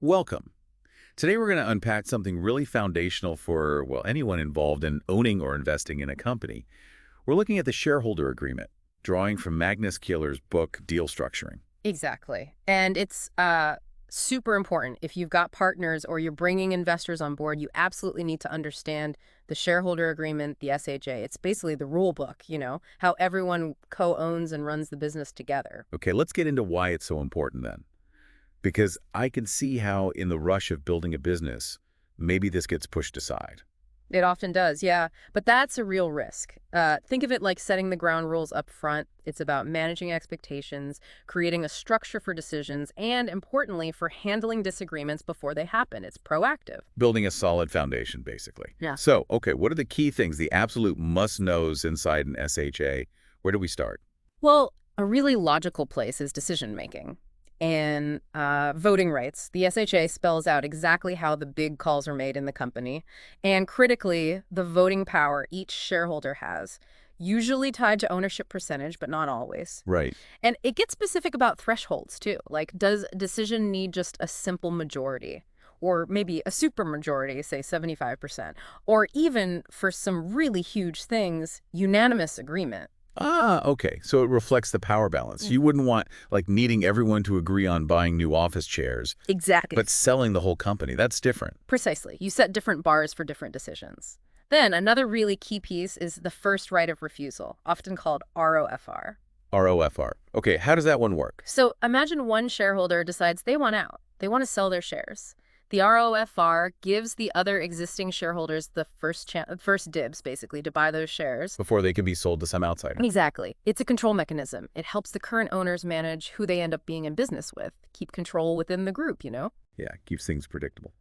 Welcome. Today we're going to unpack something really foundational for, well, anyone involved in owning or investing in a company. We're looking at the shareholder agreement, drawing from Magnus Kjøller's book, Deal Structuring. Exactly. And it's super important. If you've got partners or you're bringing investors on board, you absolutely need to understand the shareholder agreement, the SHA. It's basically the rule book, how everyone co-owns and runs the business together. Okay, let's get into why it's so important then. Because I can see how in the rush of building a business, maybe this gets pushed aside. It often does, yeah. But that's a real risk. Think of it like setting the ground rules up front. It's about managing expectations, creating a structure for decisions, and importantly, for handling disagreements before they happen. It's proactive. Building a solid foundation, basically. Yeah. So, okay, what are the key things, the absolute must-knows inside an SHA? Where do we start? Well, a really logical place is decision making. And voting rights. The SHA spells out exactly how the big calls are made in the company. And critically, the voting power each shareholder has, usually tied to ownership percentage, but not always. Right. And it gets specific about thresholds, too. Like, does a decision need just a simple majority? Or maybe a supermajority, say 75%? Or even, for some really huge things, unanimous agreement. Ah, okay. So it reflects the power balance. You wouldn't want, like, needing everyone to agree on buying new office chairs, Exactly. but selling the whole company. That's different. Precisely. You set different bars for different decisions. Then another really key piece is the first right of refusal, often called ROFR. ROFR. Okay, how does that one work? So imagine one shareholder decides they want out. They want to sell their shares. The ROFR gives the other existing shareholders the first dibs, basically, to buy those shares. Before they can be sold to some outsider. Exactly. It's a control mechanism. It helps the current owners manage who they end up being in business with, keep control within the group. Yeah, keeps things predictable.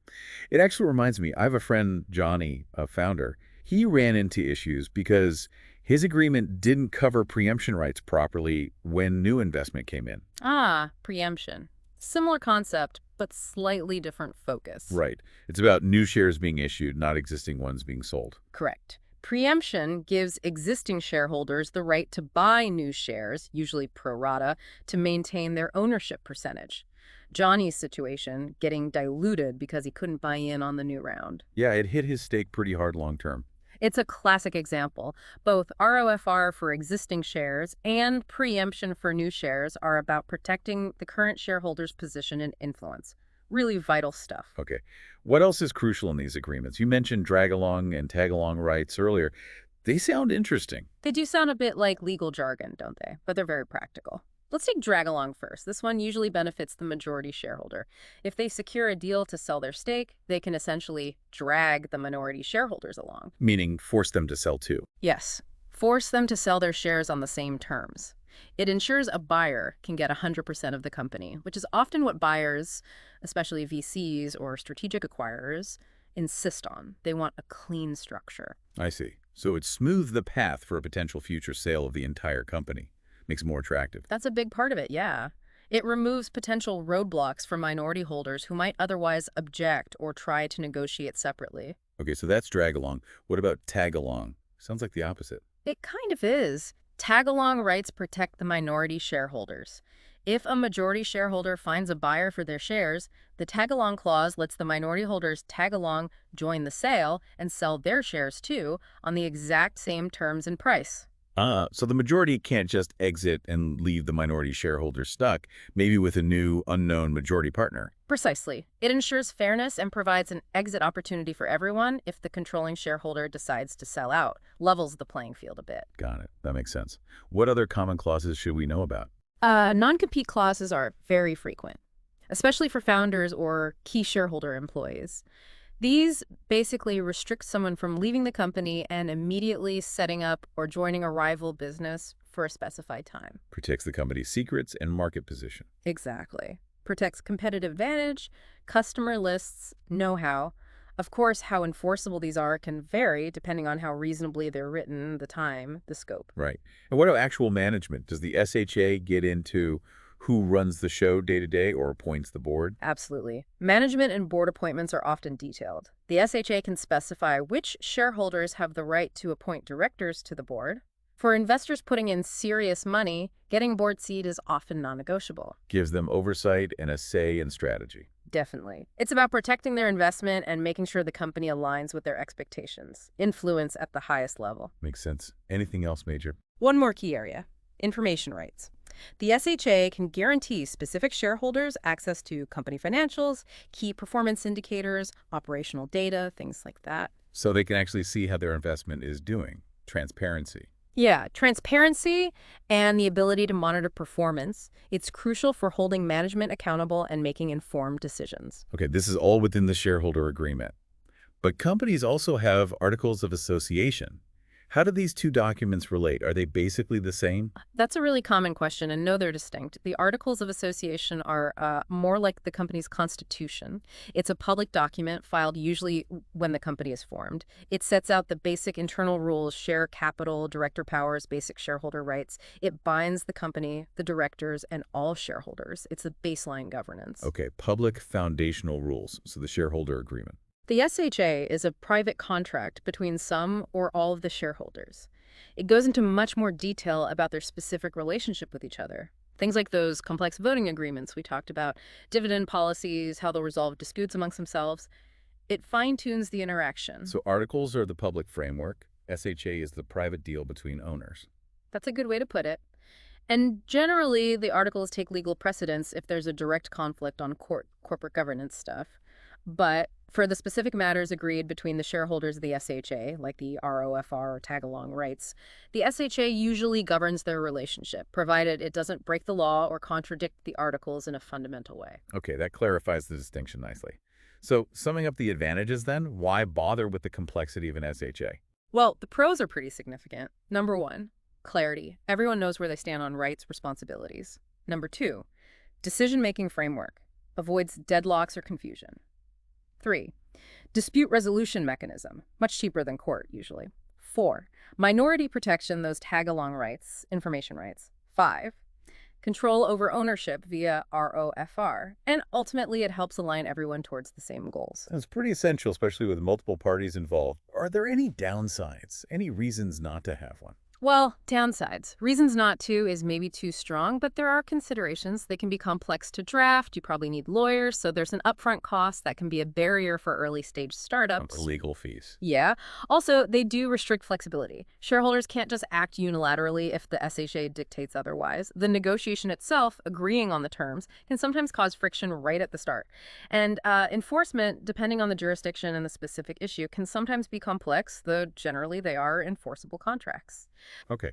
It actually reminds me, I have a friend, Johnny, a founder. He ran into issues because his agreement didn't cover preemption rights properly when new investment came in. Ah, preemption. Similar concept, but slightly different focus. Right. It's about new shares being issued, not existing ones being sold. Correct. Preemption gives existing shareholders the right to buy new shares, usually pro rata, to maintain their ownership percentage. Johnny's situation, getting diluted because he couldn't buy in on the new round. Yeah, it hit his stake pretty hard long term. It's a classic example. Both ROFR for existing shares and preemption for new shares are about protecting the current shareholder's position and influence. Really vital stuff. Okay. What else is crucial in these agreements? You mentioned drag-along and tag-along rights earlier. They sound interesting. They do sound a bit like legal jargon, don't they? But they're very practical. Let's take drag along first. This one usually benefits the majority shareholder. If they secure a deal to sell their stake, they can essentially drag the minority shareholders along. Meaning force them to sell too. Yes, force them to sell their shares on the same terms. It ensures a buyer can get 100% of the company, which is often what buyers, especially VCs or strategic acquirers, insist on. They want a clean structure. I see. So it smooths the path for a potential future sale of the entire company. Makes it more attractive. That's a big part of it, yeah. It removes potential roadblocks for minority holders who might otherwise object or try to negotiate separately. Okay, so that's drag-along. What about tag-along? Sounds like the opposite. It kind of is. Tag-along rights protect the minority shareholders. If a majority shareholder finds a buyer for their shares, the tag-along clause lets the minority holders tag along, join the sale, and sell their shares too on the exact same terms and price. So the majority can't just exit and leave the minority shareholders stuck, maybe with a new, unknown majority partner. Precisely. It ensures fairness and provides an exit opportunity for everyone if the controlling shareholder decides to sell out, levels the playing field a bit. Got it. That makes sense. What other common clauses should we know about? Non-compete clauses are very frequent, especially for founders or key shareholder employees. These basically restrict someone from leaving the company and immediately setting up or joining a rival business for a specified time. Protects the company's secrets and market position. Exactly. Protects competitive advantage, customer lists, know-how. Of course, how enforceable these are can vary depending on how reasonably they're written, the time, the scope. Right. And what about actual management? Does the SHA get into who runs the show day to day or appoints the board? Absolutely. Management and board appointments are often detailed. The SHA can specify which shareholders have the right to appoint directors to the board. For investors putting in serious money, getting board seat is often non-negotiable. Gives them oversight and a say in strategy. Definitely. It's about protecting their investment and making sure the company aligns with their expectations. Influence at the highest level. Makes sense. Anything else, Major? One more key area, information rights. The SHA can guarantee specific shareholders access to company financials, key performance indicators, operational data, things like that. So they can actually see how their investment is doing. Transparency. Yeah, transparency and the ability to monitor performance. It's crucial for holding management accountable and making informed decisions. Okay, this is all within the shareholder agreement. But companies also have articles of association. How do these two documents relate? Are they basically the same? That's a really common question, and no, they're distinct. The Articles of Association are more like the company's constitution. It's a public document filed usually when the company is formed. It sets out the basic internal rules, share capital, director powers, basic shareholder rights. It binds the company, the directors, and all shareholders. It's a baseline governance. Okay, public foundational rules, so the shareholder agreement. The SHA is a private contract between some or all of the shareholders. It goes into much more detail about their specific relationship with each other. Things like those complex voting agreements we talked about, dividend policies, how they'll resolve disputes amongst themselves. It fine-tunes the interaction. So articles are the public framework. SHA is the private deal between owners. That's a good way to put it. And generally, the articles take legal precedence if there's a direct conflict on corporate governance stuff. But for the specific matters agreed between the shareholders of the SHA, like the ROFR or tag-along rights, the SHA usually governs their relationship, provided it doesn't break the law or contradict the articles in a fundamental way. Okay, that clarifies the distinction nicely. So summing up the advantages then, why bother with the complexity of an SHA? Well, the pros are pretty significant. Number one, clarity. Everyone knows where they stand on rights, responsibilities. Number two, decision-making framework. Avoids deadlocks or confusion. 3. Dispute resolution mechanism, much cheaper than court usually. 4. Minority protection, those tag-along rights, information rights. 5. Control over ownership via ROFR. And ultimately, it helps align everyone towards the same goals. That's pretty essential, especially with multiple parties involved. Are there any downsides, any reasons not to have one? Well, downsides. Reasons not to is maybe too strong, but there are considerations. They can be complex to draft. You probably need lawyers, so there's an upfront cost that can be a barrier for early-stage startups. Legal fees. Yeah. Also, they do restrict flexibility. Shareholders can't just act unilaterally if the SHA dictates otherwise. The negotiation itself, agreeing on the terms, can sometimes cause friction right at the start. And enforcement, depending on the jurisdiction and the specific issue, can sometimes be complex, though generally they are enforceable contracts. Okay,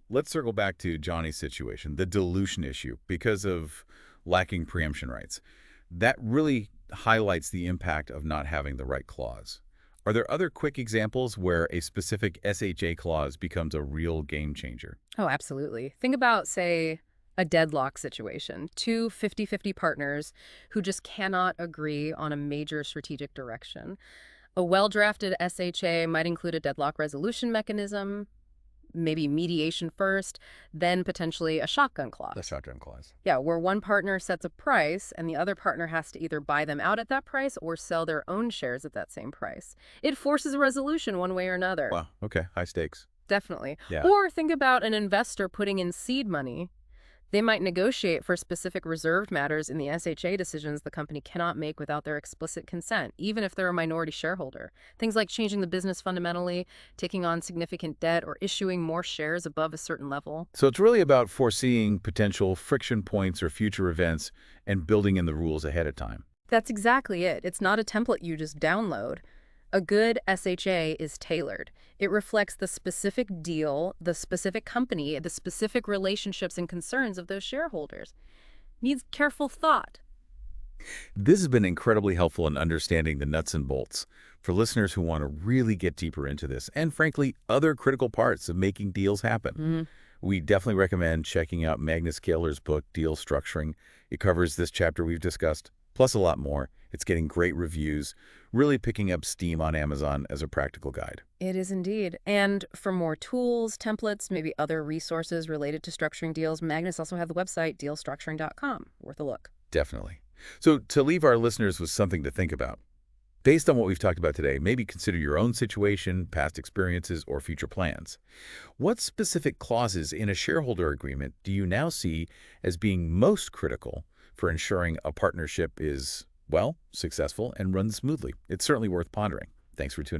let's circle back to Johnny's situation, the dilution issue, because of lacking preemption rights. That really highlights the impact of not having the right clause. Are there other quick examples where a specific SHA clause becomes a real game changer? Oh, absolutely. Think about, say, a deadlock situation. Two 50-50 partners who just cannot agree on a major strategic direction. A well-drafted SHA might include a deadlock resolution mechanism, maybe mediation first, then potentially a shotgun clause. The shotgun clause. Yeah, where one partner sets a price and the other partner has to either buy them out at that price or sell their own shares at that same price. It forces a resolution one way or another. Wow, okay, high stakes. Definitely. Yeah. Or think about an investor putting in seed money. They might negotiate for specific reserved matters in the SHA decisions the company cannot make without their explicit consent, even if they're a minority shareholder. Things like changing the business fundamentally, taking on significant debt, or issuing more shares above a certain level. So it's really about foreseeing potential friction points or future events and building in the rules ahead of time. That's exactly it. It's not a template you just download. A good SHA is tailored. It reflects the specific deal, the specific company, the specific relationships and concerns of those shareholders. Needs careful thought. This has been incredibly helpful in understanding the nuts and bolts for listeners who want to really get deeper into this and, frankly, other critical parts of making deals happen. We definitely recommend checking out Magnus Kjøller's book, Deal Structuring. It covers this chapter we've discussed, plus a lot more. It's getting great reviews, really picking up steam on Amazon as a practical guide. It is indeed. And for more tools, templates, maybe other resources related to structuring deals, Magnus also has the website dealstructuring.com. Worth a look. Definitely. So to leave our listeners with something to think about, based on what we've talked about today, maybe consider your own situation, past experiences, or future plans. What specific clauses in a shareholder agreement do you now see as being most critical for ensuring a partnership is well, successful, and runs smoothly. It's certainly worth pondering. Thanks for tuning in.